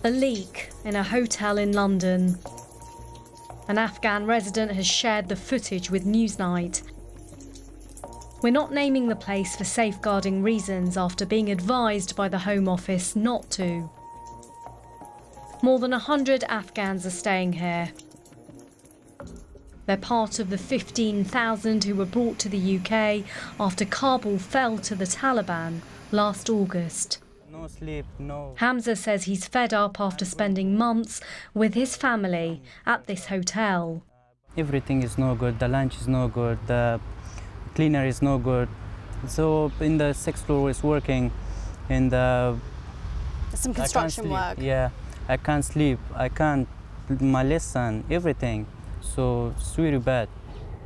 A leak in a hotel in London. An Afghan resident has shared the footage with Newsnight. We're not naming the place for safeguarding reasons after being advised by the Home Office not to. More than 100 Afghans are staying here. They're part of the 15,000 who were brought to the UK after Kabul fell to the Taliban last August. No sleep, no. Hamza says he's fed up after spending months with his family at this hotel. Everything is no good, the lunch is no good, the cleaner is no good. So in the sixth floor is working, in the... There's some construction work. Yeah, I can't sleep, I can't, my lesson, everything. So it's really bad.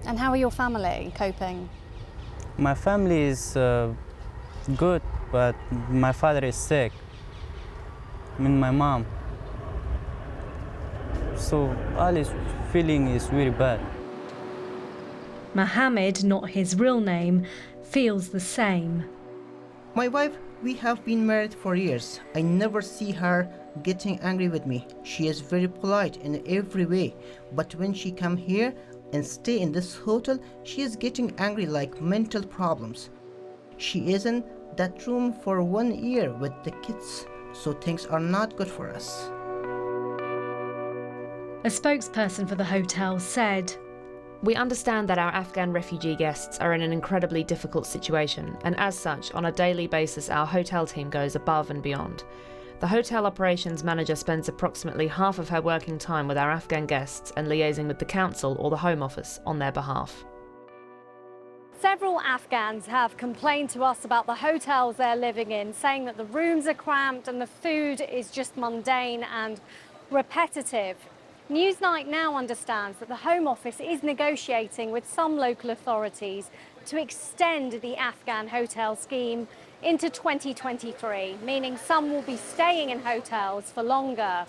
And how are your family coping? My family is good, but my father is sick. I mean, my mom. So all is feeling is really bad. Mohammed, not his real name, feels the same. My wife, we have been married for years. I never see her getting angry with me. She is very polite in every way. But when she come here and stay in this hotel, she is getting angry like mental problems. She is in that room for 1 year with the kids, so things are not good for us. A spokesperson for the hotel said, "We understand that our Afghan refugee guests are in an incredibly difficult situation, and as such, on a daily basis, our hotel team goes above and beyond. The hotel operations manager spends approximately half of her working time with our Afghan guests and liaising with the council or the Home Office on their behalf." Several Afghans have complained to us about the hotels they're living in, saying that the rooms are cramped and the food is just mundane and repetitive. Newsnight now understands that the Home Office is negotiating with some local authorities to extend the Afghan hotel scheme into 2023, meaning some will be staying in hotels for longer.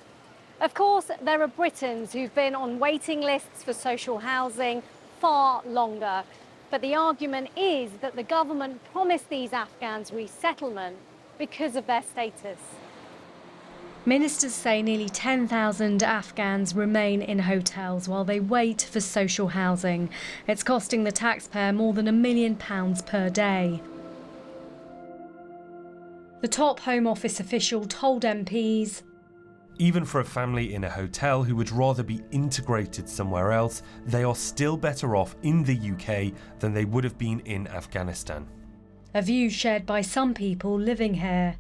Of course, there are Britons who've been on waiting lists for social housing far longer. But the argument is that the government promised these Afghans resettlement because of their status. Ministers say nearly 10,000 Afghans remain in hotels while they wait for social housing. It's costing the taxpayer more than £1 million per day. The top Home Office official told MPs, "Even for a family in a hotel who would rather be integrated somewhere else, they are still better off in the UK than they would have been in Afghanistan." A view shared by some people living here.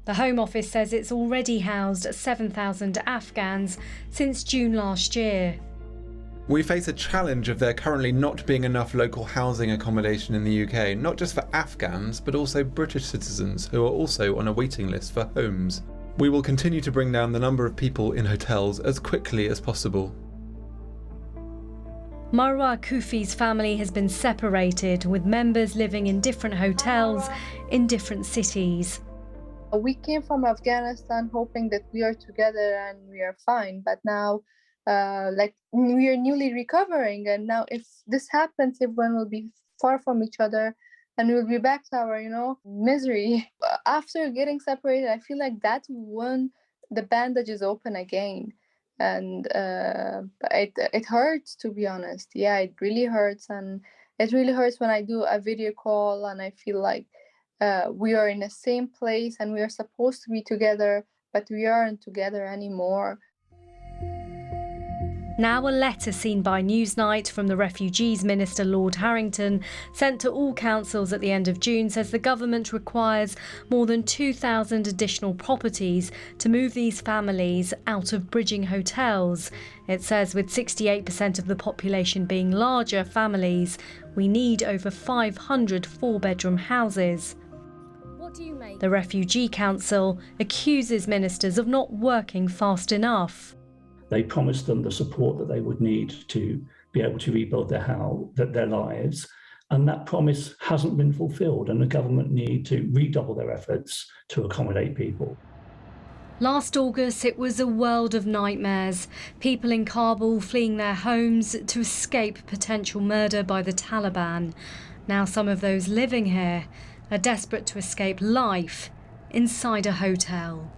The Home Office says it's already housed 7,000 Afghans since June last year. We face a challenge of there currently not being enough local housing accommodation in the UK, not just for Afghans, but also British citizens who are also on a waiting list for homes. We will continue to bring down the number of people in hotels as quickly as possible. Marwa Kufi's family has been separated, with members living in different hotels in different cities. We came from Afghanistan hoping that we are together and we are fine, but now we are newly recovering, and now if this happens, everyone will be far from each other and we'll be back to our, misery. After getting separated, I feel like that's when the bandage is open again. And it hurts, to be honest. Yeah, it really hurts. And it really hurts when I do a video call and I feel like we are in the same place and we are supposed to be together, but we aren't together anymore. Now a letter seen by Newsnight from the Refugees Minister Lord Harrington, sent to all councils at the end of June, says the government requires more than 2,000 additional properties to move these families out of bridging hotels. It says with 68% of the population being larger families, we need over 500 four-bedroom houses. What do you make? The Refugee Council accuses ministers of not working fast enough. They promised them the support that they would need to be able to rebuild their lives, and that promise hasn't been fulfilled, and the government need to redouble their efforts to accommodate people. Last August, it was a world of nightmares. People in Kabul fleeing their homes to escape potential murder by the Taliban. Now some of those living here are desperate to escape life inside a hotel.